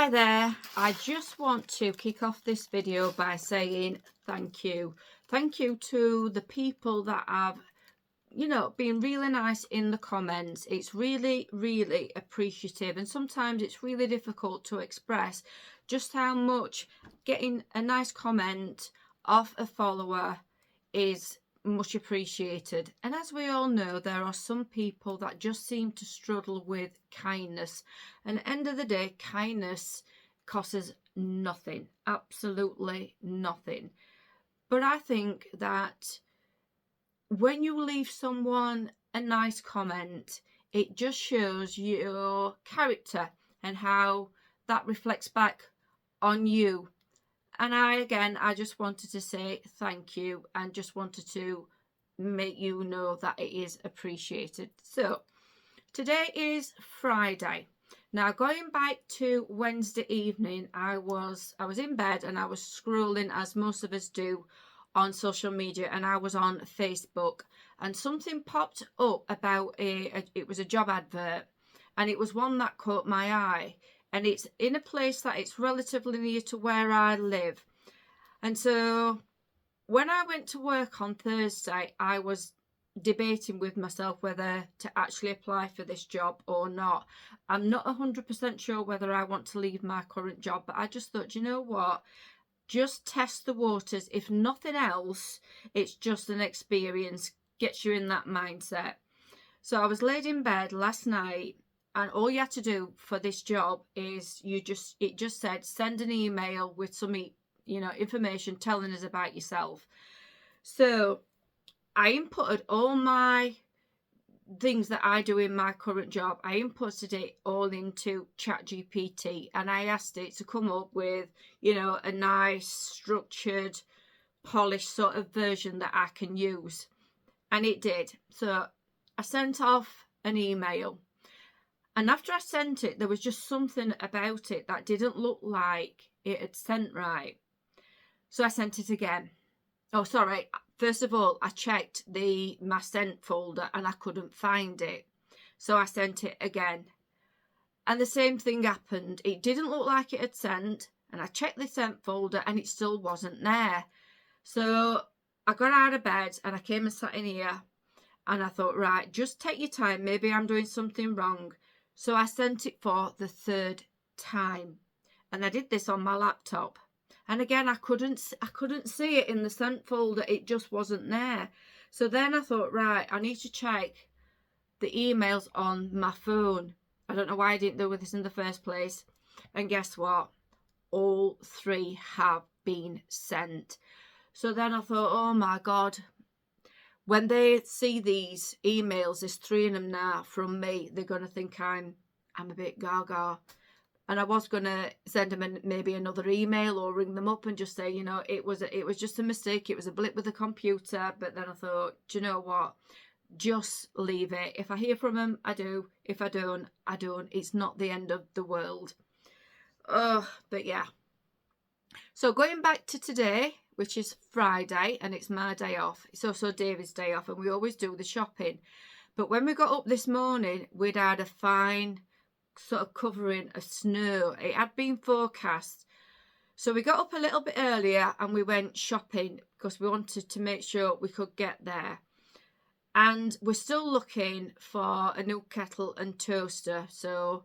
Hi there, I just want to kick off this video by saying thank you. Thank you to the people that have, been really nice in the comments. It's really, really appreciative, and sometimes it's really difficult to express just how much getting a nice comment off a follower is much appreciated. And as we all know, there are some people that just seem to struggle with kindness, and at the end of the day, kindness costs us nothing, absolutely nothing. But I think that when you leave someone a nice comment, it just shows your character and how that reflects back on you. And I just wanted to say thank you and just wanted to make you know that it is appreciated. So today is Friday. Now, going back to Wednesday evening, I was in bed and I was scrolling, as most of us do, on social media, and I was on Facebook, and something popped up about it was a job advert, and it was one that caught my eye, and it's in a place that it's relatively near to where I live. And so when I went to work on Thursday, I was debating with myself whether to actually apply for this job or not. I'm not 100% sure whether I want to leave my current job, but I just thought, you know what, just test the waters. If nothing else, it's just an experience, gets you in that mindset. So I was laid in bed last night, and all you had to do for this job is it just said send an email with some information telling us about yourself. So I inputted all my things that I do in my current job. I inputted it all into ChatGPT, and I asked it to come up with, a nice, structured, polished sort of version that I can use. And it did. So I sent off an email, and after I sent it, there was just something about it that didn't look like it had sent right. So I sent it again. Oh, sorry. First of all, I checked my sent folder and I couldn't find it. So I sent it again. And the same thing happened. It didn't look like it had sent. And I checked the sent folder and it still wasn't there. So I got out of bed and I came and sat in here. And I thought, right, just take your time. Maybe I'm doing something wrong. So I sent it for the third time. And I did this on my laptop. And again, I couldn't see it in the sent folder. It just wasn't there. So then I thought, right, I need to check the emails on my phone. I don't know why I didn't do this in the first place. And guess what? All three have been sent. So then I thought, oh my God. When they see these emails, there's three of them now from me, they're going to think I'm a bit gaga. And I was going to send them maybe another email or ring them up and just say, it was just a mistake. It was a blip with the computer. But then I thought, do you know what? Just leave it. If I hear from them, I do. If I don't, I don't. It's not the end of the world. But yeah. So going back to today, which is Friday, and it's my day off. It's also David's day off, and we always do the shopping. But when we got up this morning, we'd had a fine sort of covering of snow. It had been forecast, so we got up a little bit earlier and we went shopping because we wanted to make sure we could get there. And we're still looking for a new kettle and toaster. So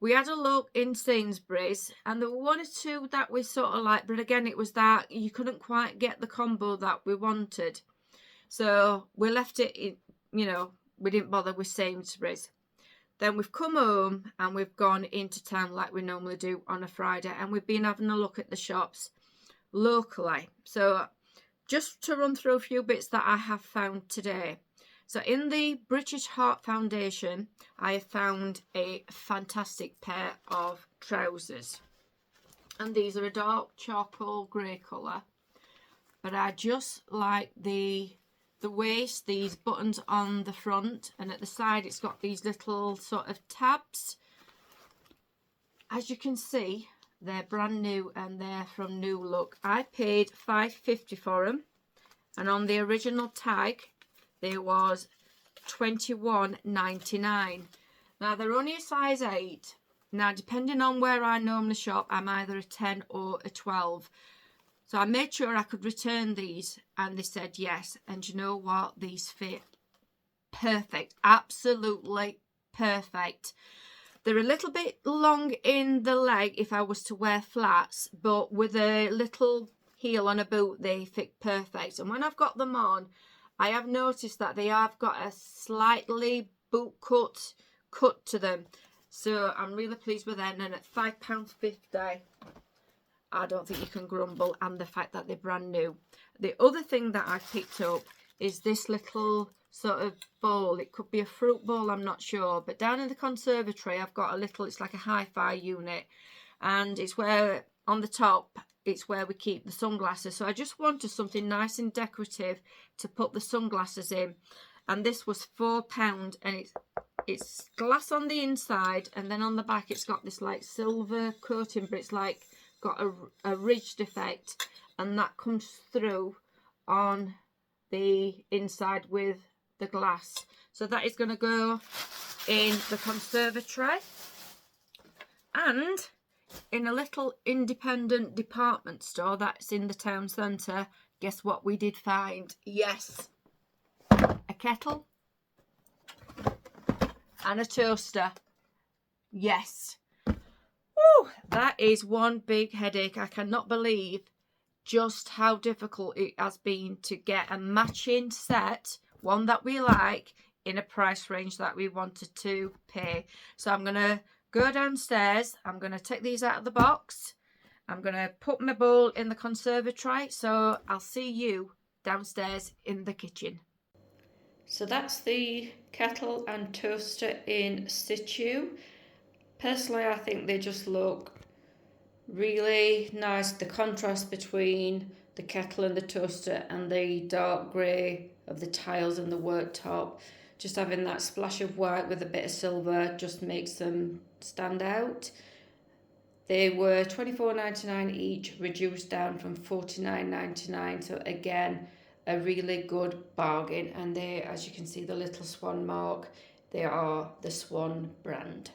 we had a look in Sainsbury's, and there were one or two that we sort of like, but again, it was that you couldn't quite get the combo that we wanted. So we left it in, we didn't bother with Sainsbury's. Then we've come home and we've gone into town like we normally do on a Friday, and we've been having a look at the shops locally. So just to run through a few bits that I have found today. So in the British Heart Foundation, I have found a fantastic pair of trousers. And these are a dark charcoal grey colour. But I just like the waist, these buttons on the front, and at the side it's got these little sort of tabs. As you can see, they're brand new and they're from New Look. I paid £5.50 for them, and on the original tag there was £21.99. Now they're only a size 8, Now, depending on where I normally shop, I'm either a 10 or a 12. So I made sure I could return these, and they said yes. And you know what? These fit perfect. Absolutely perfect. They're a little bit long in the leg if I was to wear flats, but with a little heel on a boot, they fit perfect. And when I've got them on, I have noticed that they have got a slightly boot cut to them. So I'm really pleased with them. And at £5.50, I don't think you can grumble. And the fact that they're brand new. The other thing that I picked up is this little sort of bowl. It could be a fruit bowl, I'm not sure. But down in the conservatory, I've got a little, it's like a hi-fi unit. And it's where, on the top, it's where we keep the sunglasses. So I just wanted something nice and decorative to put the sunglasses in. And this was £4, and it's glass on the inside, and then on the back it's got this like silver coating, but it's like got a ridged effect, and that comes through on the inside with the glass. So that is going to go in the conservatory. And in a little independent department store that's in the town centre, guess what we did find? Yes, a kettle and a toaster. Yes. Woo, that is one big headache. I cannot believe just how difficult it has been to get a matching set, one that we like, in a price range that we wanted to pay. So I'm going to go downstairs. I'm going to take these out of the box. I'm going to put my bowl in the conservatory. So I'll see you downstairs in the kitchen. So that's the kettle and toaster in situ. Personally, I think they just look really nice. The contrast between the kettle and the toaster and the dark grey of the tiles and the worktop, just having that splash of white with a bit of silver just makes them stand out. They were $24.99 each, reduced down from $49.99. So again, a really good bargain. And they, as you can see, the little swan mark, they are the Swan brand.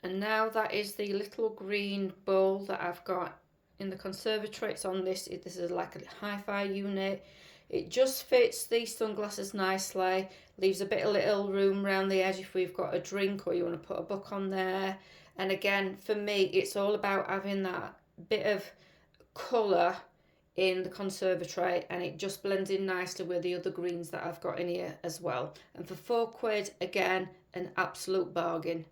And now that is the little green bowl that I've got in the conservatory. It's on this is like a hi-fi unit. It just fits these sunglasses nicely, leaves a bit of little room around the edge if we've got a drink or you want to put a book on there. And again, for me, it's all about having that bit of colour in the conservatory, and it just blends in nicely with the other greens that I've got in here as well. And for £4, again, an absolute bargain.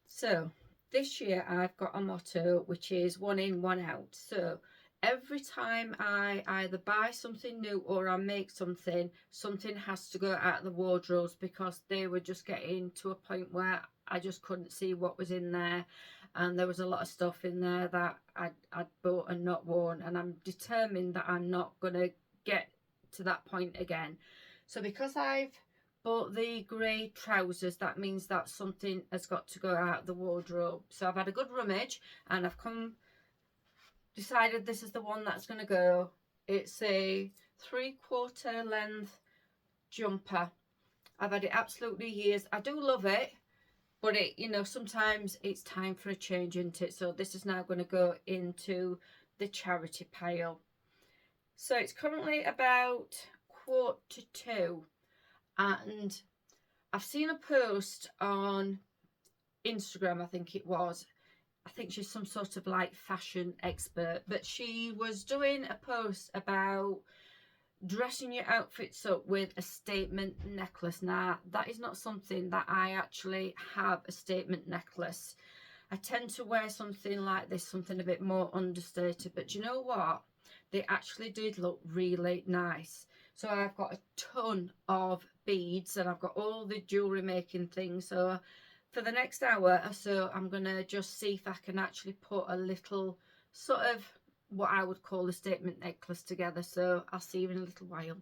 So this year I've got a motto, which is one in, one out. So every time I either buy something new or I make something, something has to go out of the wardrobes, because they were just getting to a point where I just couldn't see what was in there. And there was a lot of stuff in there that I'd bought and not worn. And I'm determined that I'm not going to get to that point again. So because I've bought the grey trousers, that means that something has got to go out the wardrobe. So I've had a good rummage, and I've decided this is the one that's going to go. It's a 3/4 length jumper. I've had it absolutely years. I do love it, but it, you know, sometimes it's time for a change, isn't it? So this is now going to go into the charity pile. So it's currently about 1:45. And I've seen a post on Instagram, I think it was. I think she's some sort of like fashion expert, but she was doing a post about dressing your outfits up with a statement necklace. Now, that is not something that I actually have, a statement necklace. I tend to wear something like this, something a bit more understated, but you know what? They actually did look really nice. So I've got a ton of beads, and I've got all the jewellery making things. So for the next hour or so, I'm going to just see if I can actually put a little sort of what I would call a statement necklace together. So I'll see you in a little while.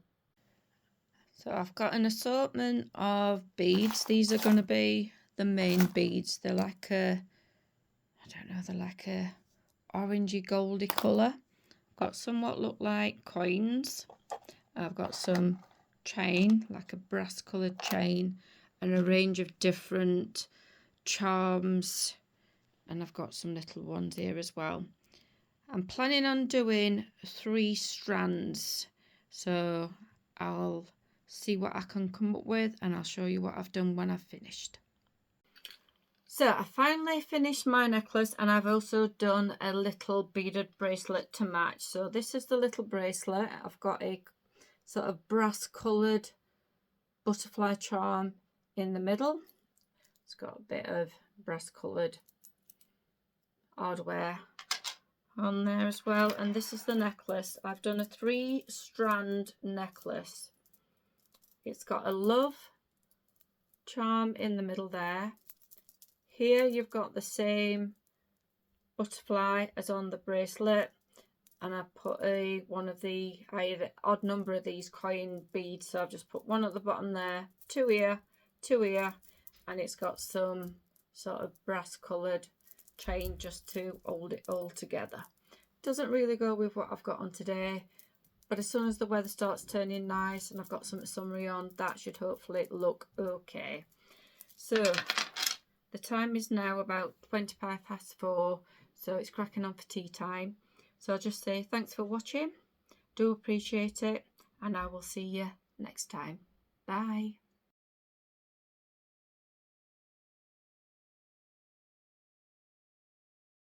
So I've got an assortment of beads. These are going to be the main beads. They're like a, I don't know, they're like a orangey goldy colour. Got some what look like coins. I've got some chain, like a brass coloured chain. and a range of different charms, and I've got some little ones here as well. I'm planning on doing 3 strands, so I'll see what I can come up with and I'll show you what I've done when I've finished. So I finally finished my necklace, and I've also done a little beaded bracelet to match. So this is the little bracelet. I've got a sort of brass coloured butterfly charm in the middle. It's got a bit of brass coloured hardware on there as well, and this is the necklace. I've done a 3-strand necklace. It's got a love charm in the middle there. Here you've got the same butterfly as on the bracelet, and I put I had an odd number of these coin beads, so I've just put 1 at the bottom there, 2 here, 2 here, and it's got some sort of brass coloured chain just to hold it all together. Doesn't really go with what I've got on today, but as soon as the weather starts turning nice and I've got some summery on, that should hopefully look okay. So the time is now about 4:25, so it's cracking on for tea time. So I'll just say thanks for watching, do appreciate it, and I will see you next time. Bye.